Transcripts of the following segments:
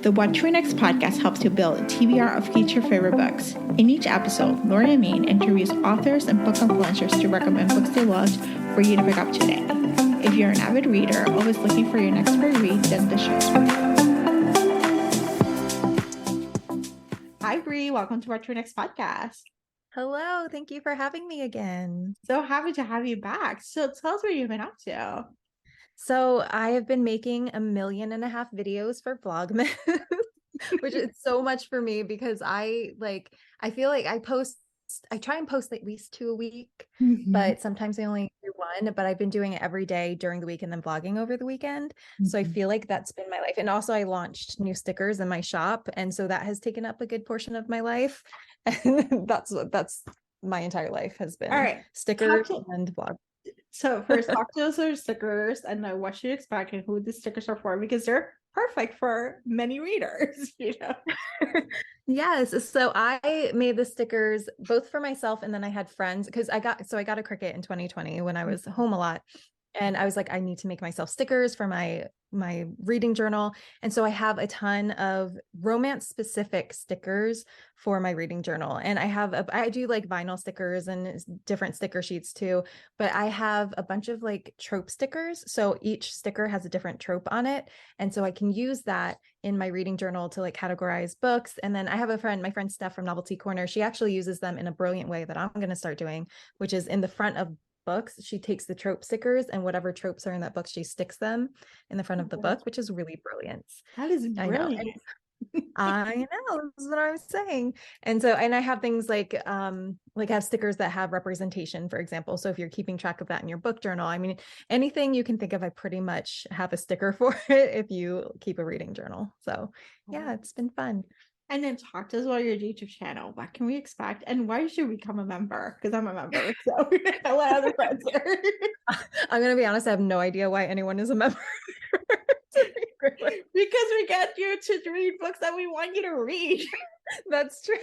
The What to Read Next podcast helps you build a TBR of future favorite books. In each episode, Lauren and Maine interviews authors and book influencers to recommend books they loved for you to pick up today. If you're an avid reader, always looking for your next great read, then this show's for you. Hi, Bree. Welcome to What to Read Next podcast. Hello. Thank you for having me again. So happy to have you back. So tell us what you've been up to. So I have been making 1.5 million videos for Vlogmas, which is so much for me because I feel like I try and post at least 2 a week, but sometimes I only do 1, but I've been doing it every day during the week and then vlogging over the weekend. So I feel like that's been my life. And also I launched new stickers in my shop. And so that has taken up a good portion of my life. And that's my entire life has been stickers and vlog. So first, talk to us about stickers and what you expect and who the stickers are for, because they're perfect for many readers, you know? Yes. So I made the stickers both for myself, and then I had friends because I got a Cricut in 2020 when I was home a lot. And I was like, I need to make myself stickers for my reading journal. And so I have a ton of romance specific stickers for my reading journal. And I do like vinyl stickers and different sticker sheets too, but I have a bunch of like trope stickers. So each sticker has a different trope on it. And so I can use that in my reading journal to like categorize books. And then I have my friend Steph from Novelty Corner. She actually uses them in a brilliant way that I'm going to start doing, which is in the front of books. She takes the trope stickers and whatever tropes are in that book, she sticks them in the front of the book, which is really brilliant. That is brilliant. I know, this is what I was saying. And I have things like have stickers that have representation, for example. So if you're keeping track of that in your book journal, I mean, anything you can think of, I pretty much have a sticker for it if you keep a reading journal. So yeah, it's been fun. And then talk to us about your YouTube channel. What can we expect? And why should we become a member? Because I'm a member. So I let other friends here. I'm going to be honest, I have no idea why anyone is a member. Because we get you to read books that we want you to read. That's true.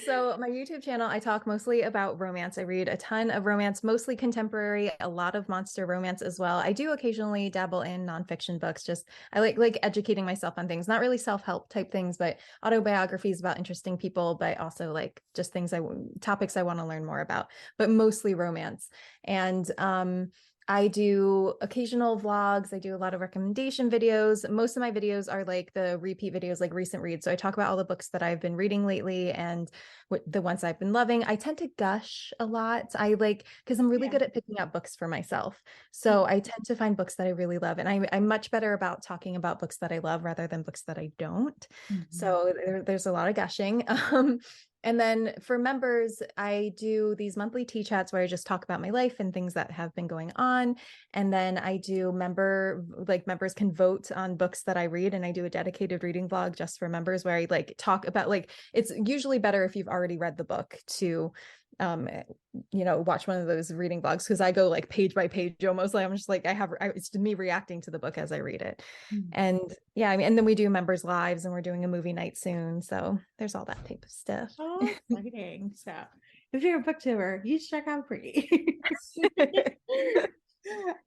So my YouTube channel, I talk mostly about romance. I read a ton of romance, mostly contemporary, a lot of monster romance as well. I do occasionally dabble in nonfiction books. I like educating myself on things, not really self-help type things, but autobiographies about interesting people, but also like just topics I want to learn more about, but mostly romance. And I do occasional vlogs. I do a lot of recommendation videos. Most of my videos are like the repeat videos, like recent reads. So I talk about all the books that I've been reading lately and the ones I've been loving. I tend to gush a lot. Because I'm really good at picking out books for myself. So I tend to find books that I really love. And I'm much better about talking about books that I love rather than books that I don't. So there's a lot of gushing. And then for members, I do these monthly tea chats where I just talk about my life and things that have been going on. And then I do members can vote on books that I read. And I do a dedicated reading vlog just for members where I talk about it's usually better if you've already read the book to watch one of those reading vlogs, because I go like page by page almost. Like I'm just like it's me reacting to the book as I read it. And yeah, I mean, and then we do members lives and we're doing a movie night soon, so there's all that type of stuff. Oh, exciting. So if you're a booktuber, you should check out Bree.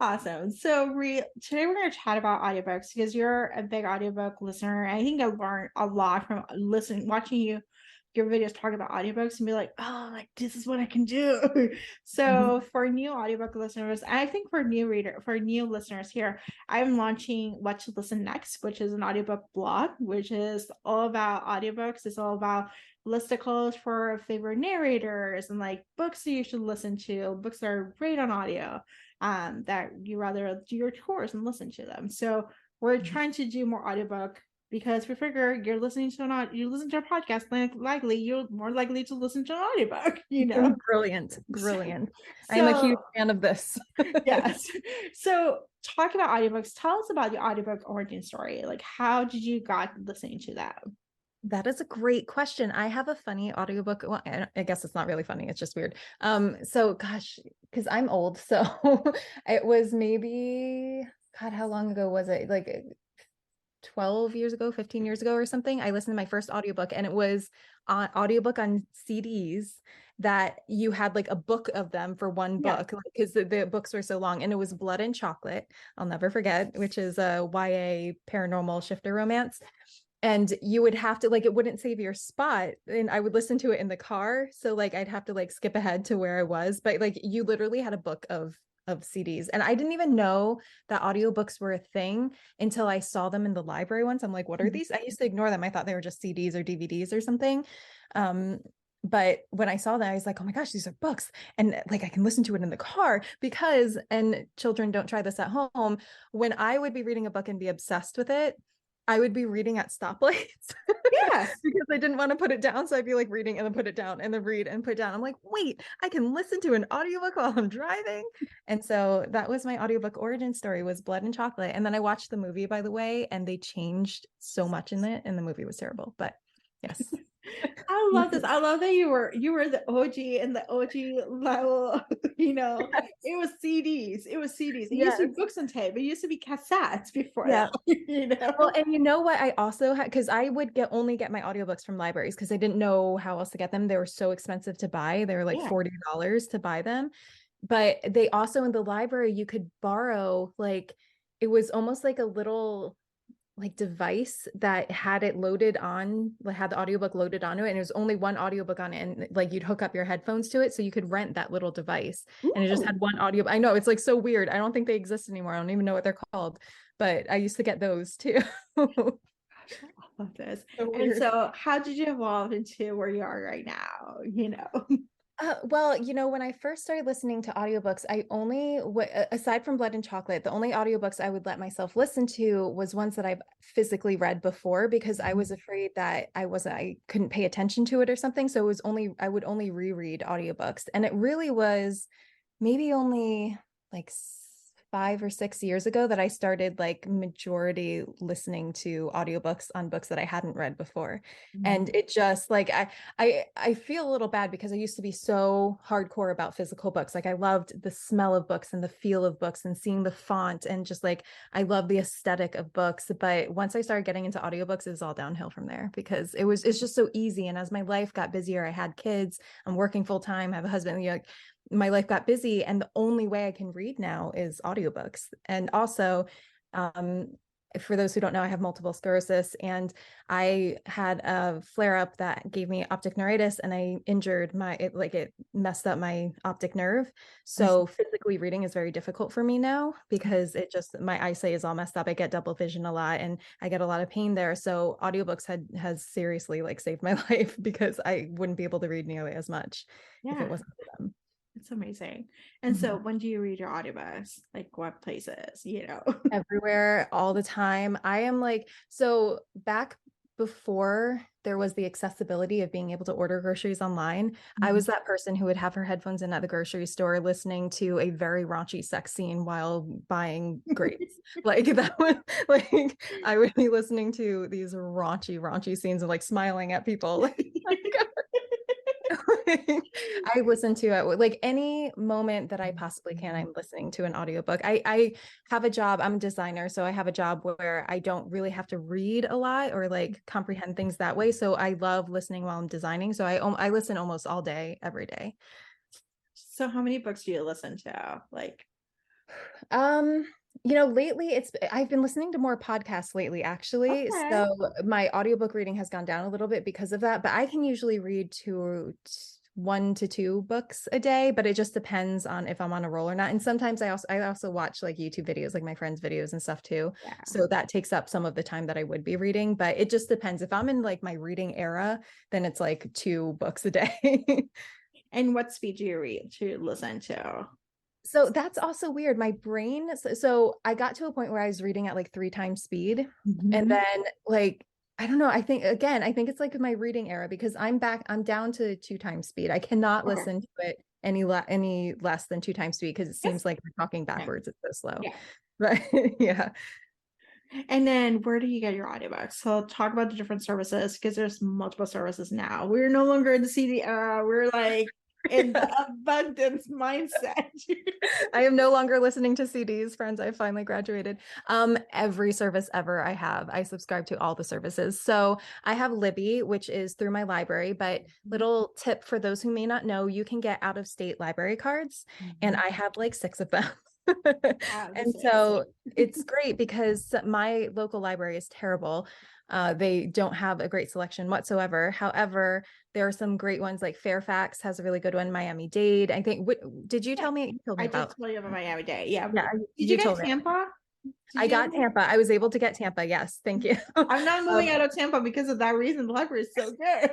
Awesome. So today we're going to chat about audiobooks because you're a big audiobook listener. I think I learned a lot from watching your videos talk about audiobooks and be like, oh, like this is what I can do. So for new audiobook listeners, I think for new listeners here, I'm launching What to Listen Next, which is an audiobook blog, which is all about audiobooks. It's all about listicles for favorite narrators and like books that you should listen to, books that are great on audio, that you rather do your chores and listen to them. So we're trying to do more audiobook because we figure you're listening to a podcast, likely you're more likely to listen to an audiobook, you know. Brilliant. I'm a huge fan of this. Yes. So talk about audiobooks. Tell us about the audiobook origin story. Like, how did you got listening to that? That is a great question. I have a funny audiobook. Well, I guess it's not really funny. It's just weird. So gosh, because I'm old. So it was maybe, God, how long ago was it? Like 12 years ago, 15 years ago or something. I listened to my first audiobook, and it was on audiobook on CDs. that you had like a book of them for one Yeah. book, because the books were so long, and it was Blood and Chocolate, I'll never forget, which is a YA paranormal shifter romance. And you would have to, like, it wouldn't save your spot, and I would listen to it in the car, so like I'd have to like skip ahead to where I was, but like you literally had a book of CDs. And I didn't even know that audiobooks were a thing until I saw them in the library once. I'm like, what are these? I used to ignore them. I thought they were just CDs or DVDs or something. But when I saw that, I was like, oh my gosh, these are books. And like I can listen to it in the car because, and children don't try this at home, when I would be reading a book and be obsessed with it, I would be reading at stoplights Yes. because I didn't want to put it down. So I'd be like reading and then put it down and then read and put it down. I'm like, wait, I can listen to an audiobook while I'm driving. And so that was my audiobook origin story, was Blood and Chocolate. And then I watched the movie, by the way, and they changed so much in it, and the movie was terrible. But yes. I love this. I love that you were the OG and the OG level, Yes. it was CDs. It was CDs. It used Yes. to be books and tape. It used to be cassettes before Yeah. that, Well, and you know what? I also had, because I would only get my audiobooks from libraries because I didn't know how else to get them. They were so expensive to buy. They were like Yeah. $40 to buy them. But they also, in the library, you could borrow, like, it was almost like a little like device that had it loaded on, like had the audiobook loaded onto it, and it was only one audiobook on it, and like you'd hook up your headphones to it, so you could rent that little device, and it just Ooh. had one audio. I know, it's like so weird. I don't think they exist anymore. I don't even know what they're called, but I used to get those too. Gosh, I love this. So And weird. so, how did you evolve into where you are right now? Well, when I first started listening to audiobooks, I only, aside from Blood and Chocolate, the only audiobooks I would let myself listen to was ones that I've physically read before, because I was afraid that I couldn't pay attention to it or something. So I would only reread audiobooks. And it really was maybe only like 5 or 6 years ago that I started like majority listening to audiobooks on books that I hadn't read before. And it just like I feel a little bad because I used to be so hardcore about physical books. Like I loved the smell of books and the feel of books and seeing the font, and just like I love the aesthetic of books. But once I started getting into audiobooks, it was all downhill from there, because it's just so easy. And as my life got busier, I had kids, I'm working full time, I have a husband, my life got busy, and the only way I can read now is audiobooks. And also, for those who don't know, I have multiple sclerosis, and I had a flare up that gave me optic neuritis, and I injured it messed up my optic nerve. So physically reading is very difficult for me now, because my eyesight is all messed up. I get double vision a lot, and I get a lot of pain there. So audiobooks has seriously like saved my life, because I wouldn't be able to read nearly as much if it Yeah, wasn't for them. it's amazing. And so, Mhm. when do you read your audiobooks? Like, what places? Everywhere, all the time. I am like, so back before there was the accessibility of being able to order groceries online, I was that person who would have her headphones in at the grocery store listening to a very raunchy sex scene while buying grapes. Like that was like, I would be listening to these raunchy scenes and like smiling at people. I listen to it like any moment that I possibly can. I'm listening to an audiobook. I have a job. I'm a designer, so I have a job where I don't really have to read a lot or like comprehend things that way. So I love listening while I'm designing. So I listen almost all day, every day. So, how many books do you listen to? Like, Um, lately I've been listening to more podcasts lately, actually. okay. So my audiobook reading has gone down a little bit because of that, but I can usually read 1 to 2 books a day, but it just depends on if I'm on a roll or not. And sometimes I also watch like YouTube videos, like my friends' videos and stuff too. Yeah. So that takes up some of the time that I would be reading, but it just depends. If I'm in like my reading era, then it's like 2 books a day. And what speed do you read to listen to? So that's also weird. My brain, so I got to a point where I was reading at like 3 times speed. And then like, I don't know. I think it's like my reading era, because I'm down to 2 times speed. I cannot Okay. listen to it any less than 2 times speed, because it Yes. seems like we're talking Yeah. backwards. It's so slow. Yeah. But yeah. And then, where do you get your audiobooks? So, talk about the different services, because there's multiple services now. We're no longer in the CD era. We're like in the abundance mindset. I am no longer listening to CDs, friends. I finally graduated. Every service ever I have, I subscribe to all the services. So I have Libby, which is through my library, but little tip for those who may not know, you can get out of state library cards, and I have like 6 of them. And so it's great because my local library is terrible. They don't have a great selection whatsoever. However, there are some great ones, like Fairfax has a really good one. Miami-Dade. I think. Did you tell me? You told me I about. did tell you about Miami-Dade. Yeah. Yeah, Did you told get me. Tampa? I got Tampa. I was able to get Tampa. Yes, thank you. I'm not moving out of Tampa because of that reason. The library is so good.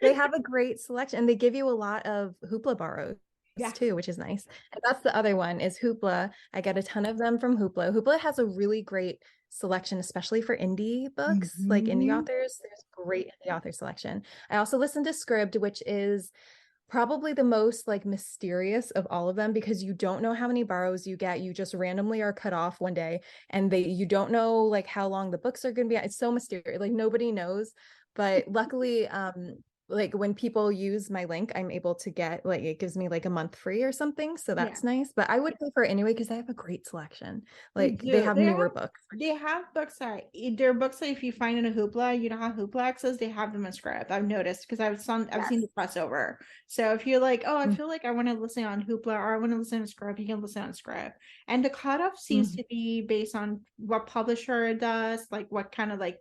They have a great selection, and they give you a lot of Hoopla borrows Yeah. too, which is nice. And that's the other one is Hoopla. I get a ton of them from Hoopla. Hoopla has a really great selection, especially for indie books, like indie authors. There's great indie author selection. I also listen to Scribd, which is probably the most like mysterious of all of them, because you don't know how many borrows you get. You just randomly are cut off one day, and you don't know like how long the books are going to be. It's so mysterious. Like nobody knows. But luckily, like when people use my link, I'm able to get like, it gives me like a month free or something. So that's nice. But I would pay for it anyway, because I have a great selection. Like they have newer books. They have books that they're books that if you find in a Hoopla, you know how Hoopla access, they have them in Scribd. I've noticed because I've seen the crossover. So if you're like, oh, I feel like I want to listen on Hoopla or I want to listen to Scribd, you can listen on Scribd. And the cutoff seems to be based on what publisher it does, like what kind of like,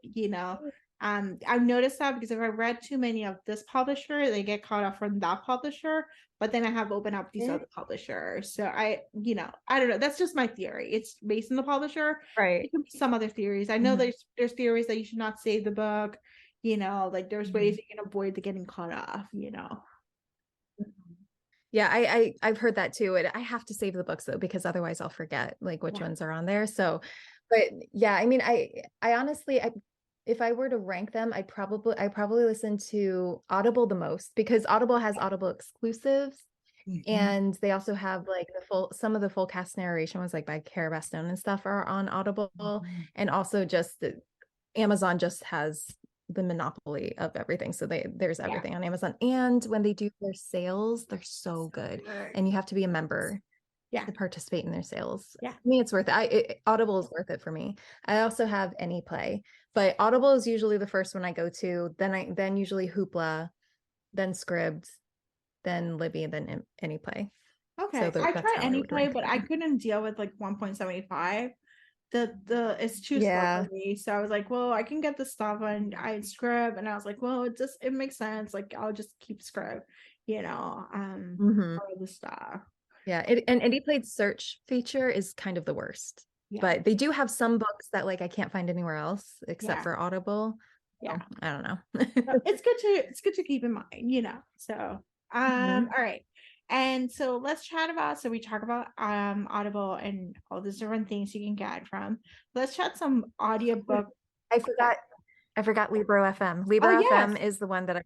I've noticed that because if I read too many of this publisher, they get caught off from that publisher, but then I have opened up these other publishers. So I don't know. That's just my theory. It's based on the publisher. Right. It could be some other theories. I know there's theories that you should not save the book, like there's ways you can avoid the getting caught off. Yeah, I've heard that too. And I have to save the books though, because otherwise I'll forget like which ones are on there. So, but yeah, I mean, I honestly, if I were to rank them, I probably listen to Audible the most, because Audible has Audible exclusives, and they also have like some of the full cast narration ones, like by Cara Bastione and stuff, are on Audible, and also just Amazon just has the monopoly of everything, so there's everything on Amazon. And when they do their sales, they're so good, and you have to be a member to participate in their sales. I mean, it's worth it. Audible is worth it for me. I also have AnyPlay, but Audible is usually the first one I go to. Then usually Hoopla, then Scribd, then Libby, and then AnyPlay. Okay, so I tried AnyPlay, but I couldn't deal with like 1.75. It's too slow for me. So I was like, well, I can get the stuff on Scribd, and I was like, well, it makes sense. Like I'll just keep Scribd, all the stuff. Yeah, and AnyPlay's search feature is kind of the worst. But they do have some books that like I can't find anywhere else except for Audible. Yeah, so, I don't know. It's good to keep in mind, So all right. And so let's chat about, so we talk about Audible and all these different things you can get from. Let's chat some audiobook. I forgot Libro FM. Libro FM is the one that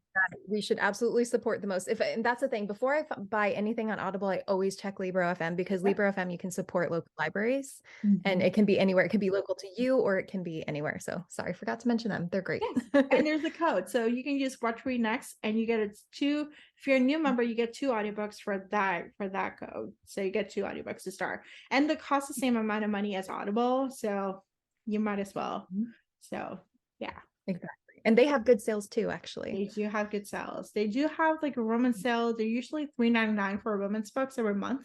we should absolutely support the most. And that's the thing. Before I buy anything on Audible, I always check Libro FM, because Libro FM, you can support local libraries, and it can be anywhere. It can be local to you, or it can be anywhere. So sorry, I forgot to mention them. They're great. Yes. And there's a code. So you can use Watch Read Next, and you get if you're a new member, you get 2 audiobooks for that code. So you get 2 audiobooks to start. And the cost the same amount of money as Audible. So you might as well. So yeah. Exactly. And they have good sales too, actually. They do have good sales. They do have like a romance sale. They're usually $3.99 for romance books every month,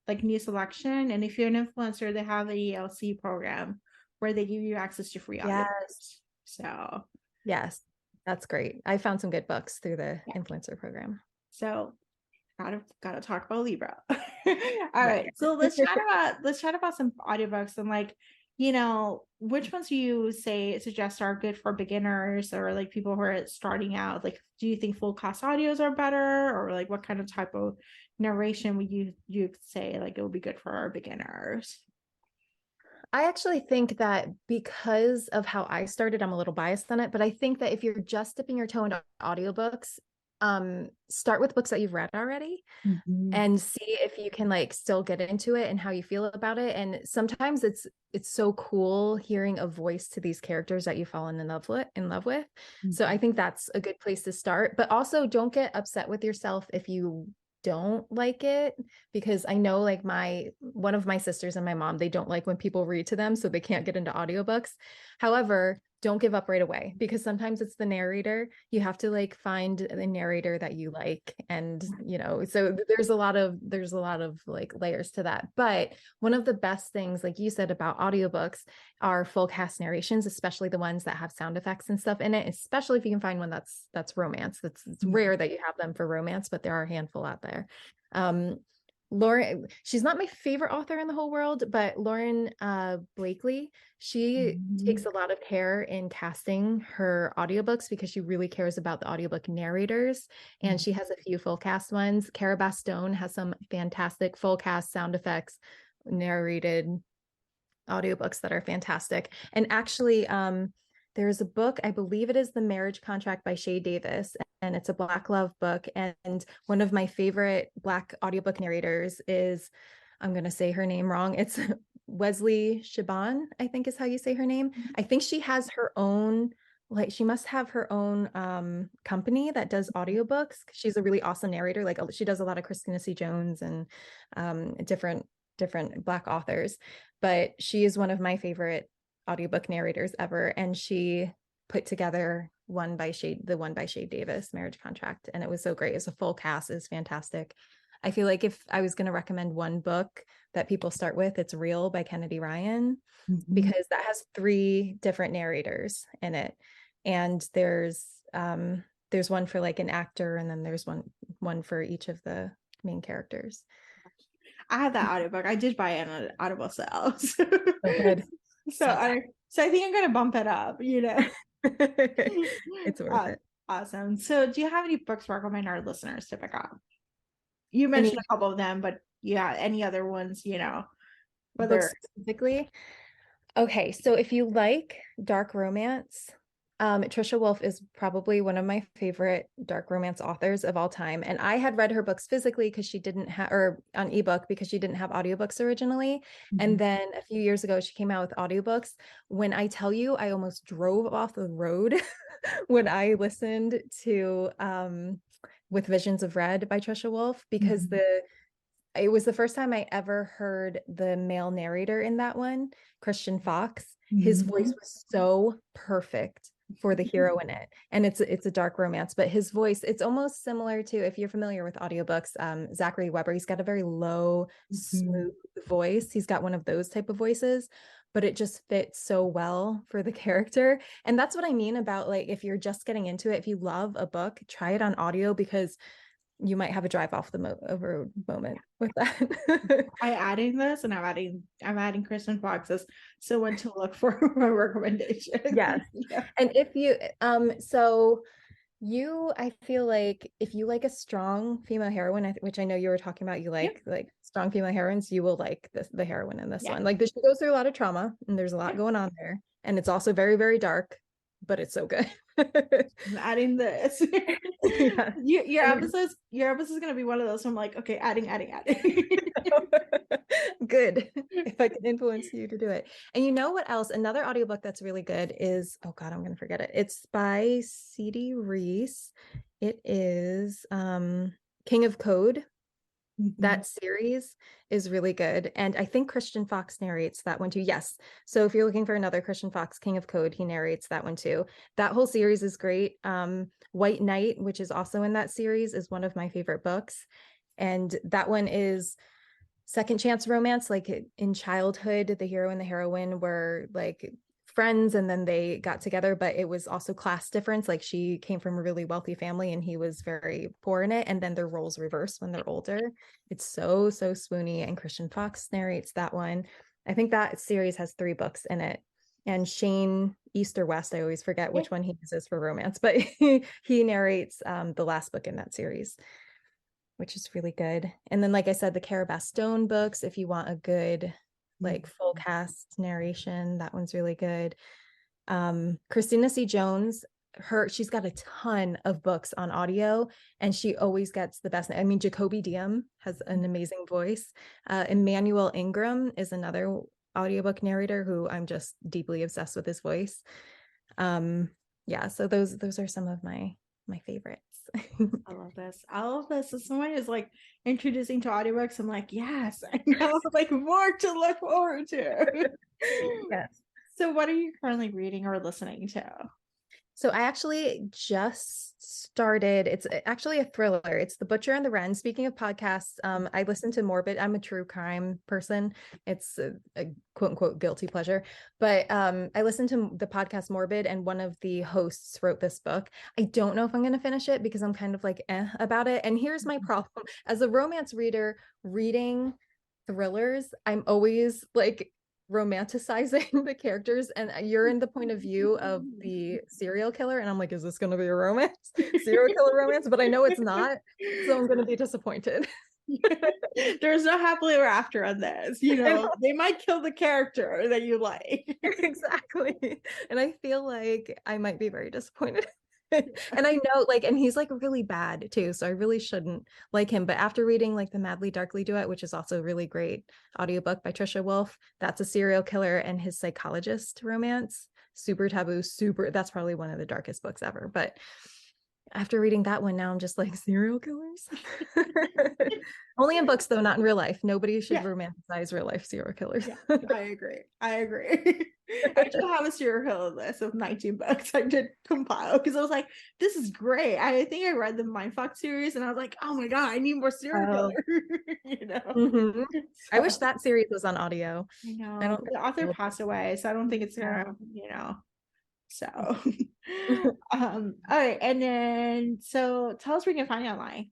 like new selection. And if you're an influencer, they have a ELC program where they give you access to free audiobooks. So yes, that's great. I found some good books through the influencer program. So gotta talk about Libra. All right. So let's chat about some audiobooks, and like, which ones do you suggest are good for beginners, or like people who are starting out? Like, do you think full cast audios are better, or like what kind of type of narration would you say like it would be good for our beginners? I actually think that because of how I started, I'm a little biased on it, but I think that if you're just dipping your toe into audiobooks, start with books that you've read already and see if you can like still get into it and how you feel about it. And sometimes it's so cool hearing a voice to these characters that you've fallen in love with. So I think that's a good place to start, but also don't get upset with yourself if you don't like it, because I know like one of my sisters and my mom, they don't like when people read to them, so they can't get into audiobooks. However, don't give up right away, because sometimes it's the narrator. You have to like find a narrator that you like, and so there's a lot of like layers to that. But one of the best things, like you said, about audiobooks are full cast narrations, especially the ones that have sound effects and stuff in it, especially if you can find one that's romance. It's rare that you have them for romance, but there are a handful out there. Lauren, she's not my favorite author in the whole world, but Lauren Blakely, she takes a lot of care in casting her audiobooks because she really cares about the audiobook narrators, and she has a few full cast ones. Cara Bastone has some fantastic full cast sound effects narrated audiobooks that are fantastic. And actually, there's a book, I believe it is The Marriage Contract by Shay Davis, and it's a Black love book. And one of my favorite Black audiobook narrators is, I'm going to say her name wrong, it's Wesley Shaban, I think is how you say her name. I think she has her own, like she must have her own company that does audiobooks. She's a really awesome narrator. Like she does a lot of Christina C. Jones and different Black authors, but she is one of my favorite audiobook narrators ever, and she put together the one by Shay Davis, Marriage Contract, and it was so great. It's a full cast, is fantastic. I feel like if I was going to recommend one book that people start with, it's Real by Kennedy Ryan, because that has 3 different narrators in it, and there's one for like an actor, and then there's one for each of the main characters. I had that audiobook. I did buy it on an Audible sale. So, good. I think I'm gonna bump it up, It's worth it. Awesome. So do you have any books to recommend our listeners to pick up? You mentioned a couple of them, but yeah, any other ones, whether specifically. Okay, so if you like dark romance, Trisha Wolfe is probably one of my favorite dark romance authors of all time. And I had read her books physically because she didn't have, or on ebook because she didn't have audiobooks originally. And then a few years ago, she came out with audiobooks. When I tell you, I almost drove off the road when I listened to With Visions of Red by Trisha Wolfe, because it was the first time I ever heard the male narrator in that one, Christian Fox. His voice was so perfect for the hero in it. And it's a dark romance, but his voice, it's almost similar to, if you're familiar with audiobooks, Zachary Weber. He's got a very low, smooth voice. He's got one of those type of voices, but it just fits so well for the character. And that's what I mean about, like, if you're just getting into it, if you love a book, try it on audio, because you might have a drive off the road moment with that. I'm adding this, and I'm adding Kristen Fox's someone to look for my recommendation. Yes. Yeah. And if you I feel like if you like a strong female heroine, which I know you were talking about, you like strong female heroines, you will like the heroine in this one. Like, she goes through a lot of trauma, and there's a lot going on there, and it's also very, very dark, but it's so good. I'm adding this. Yes. Your episode's gonna be one of those. So I'm like, okay, adding. Good. If I can influence you to do it. And you know what else? Another audiobook that's really good is, oh God, I'm gonna forget it. It's by C.D. Reese. It is King of Code. That series is really good. And I think Christian Fox narrates that one too. Yes. So if you're looking for another Christian Fox, King of Code, he narrates that one too. That whole series is great. White Knight, which is also in that series, is one of my favorite books. And that one is second chance romance. Like, in childhood, the hero and the heroine were like friends, and then they got together, but it was also class difference. Like, she came from a really wealthy family and he was very poor in it, and then their roles reverse when they're older. It's so swoony, and Christian Fox narrates that one. I think that series has 3 books in it, and Shane East or West, I always forget which one he uses for romance, but he narrates the last book in that series, which is really good. And then, like I said, the Cara Bastone books, if you want a good like full cast narration, that one's really good. Christina C. Jones, she's got a ton of books on audio, and she always gets the best. I mean, Jacoby Diem has an amazing voice. Emmanuel Ingram is another audiobook narrator who I'm just deeply obsessed with his voice. So those are some of my my favorites. I love this. I love this. If someone is like introducing to audiobooks, I'm like, yes, I know, like more to look forward to. Yes. So, what are you currently reading or listening to? So I actually just started. It's actually a thriller. It's The Butcher and the Wren. Speaking of podcasts, I listen to Morbid. I'm a true crime person. It's a quote unquote guilty pleasure. But I listened to the podcast Morbid, and one of the hosts wrote this book. I don't know if I'm going to finish it because I'm kind of like about it. And here's my problem: as a romance reader, reading thrillers, I'm always like romanticizing the characters, and you're in the point of view of the serial killer, and I'm like, is this going to be a romance? Serial killer romance? But I know it's not, so I'm going to be disappointed. There's no happily ever after on this. They might kill the character that you like. Exactly. And I feel like I might be very disappointed. And I know, like, and he's like really bad too, so I really shouldn't like him. But after reading like the Madly Darkly duet, which is also a really great audiobook by Trisha Wolfe, that's a serial killer and his psychologist romance. Super taboo, that's probably one of the darkest books ever. But after reading that one, now I'm just like, serial killers. Only in books, though, not in real life. Nobody should romanticize real life serial killers. I agree. I actually have a serial killer list of 19 books I did compile because I was like, this is great. I think I read the Mindfuck series and I was like, oh my God, I need more serial killer. Mm-hmm. I wish that series was on audio. I know. I don't The author passed away, so I don't think it's gonna, so all right, and then so tell us where you can find you online.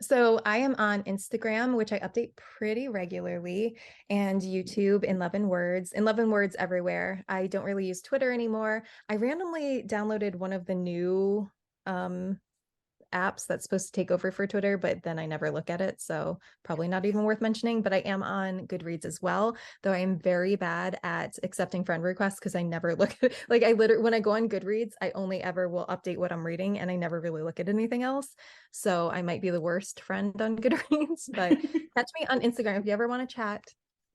So I am on Instagram, which I update pretty regularly, and YouTube in Love and Words. In Love and Words everywhere. I don't really use Twitter anymore. I randomly downloaded one of the new apps that's supposed to take over for Twitter, but then I never look at it, so probably not even worth mentioning. But I am on Goodreads as well, though I am very bad at accepting friend requests because I never look at like I literally when I go on Goodreads, I only ever will update what I'm reading and I never really look at anything else. So I might be the worst friend on Goodreads, but catch me on Instagram if you ever want to chat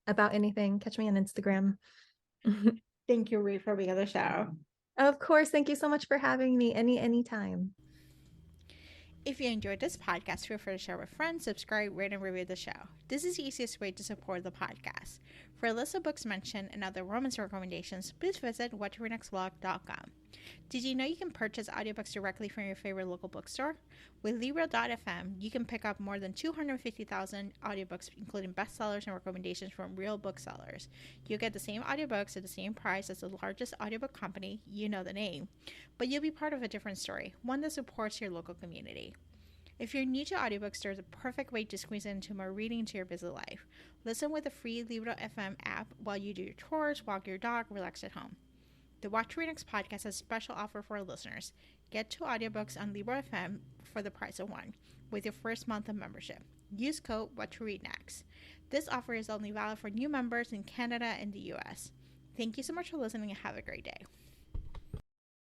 about anything. Catch me on Instagram. Thank you, Reed, for being on the show. Of course. Thank you so much for having me anytime. If you enjoyed this podcast, feel free to share with friends, subscribe, rate, and review the show. This is the easiest way to support the podcast. For a list of books mentioned and other romance recommendations, please visit whattoreadnextblog.com. Did you know you can purchase audiobooks directly from your favorite local bookstore? With Libro.fm, you can pick up more than 250,000 audiobooks, including bestsellers and recommendations from real booksellers. You'll get the same audiobooks at the same price as the largest audiobook company, you know the name, but you'll be part of a different story, one that supports your local community. If you're new to audiobooks, there's a perfect way to squeeze into more reading into your busy life. Listen with the free Libro.fm app while you do your chores, walk your dog, relax at home. The What to Read Next podcast has a special offer for our listeners. Get 2 audiobooks on Libro.fm for the price of 1 with your first month of membership. Use code What to Read Next. This offer is only valid for new members in Canada and the US. Thank you so much for listening and have a great day.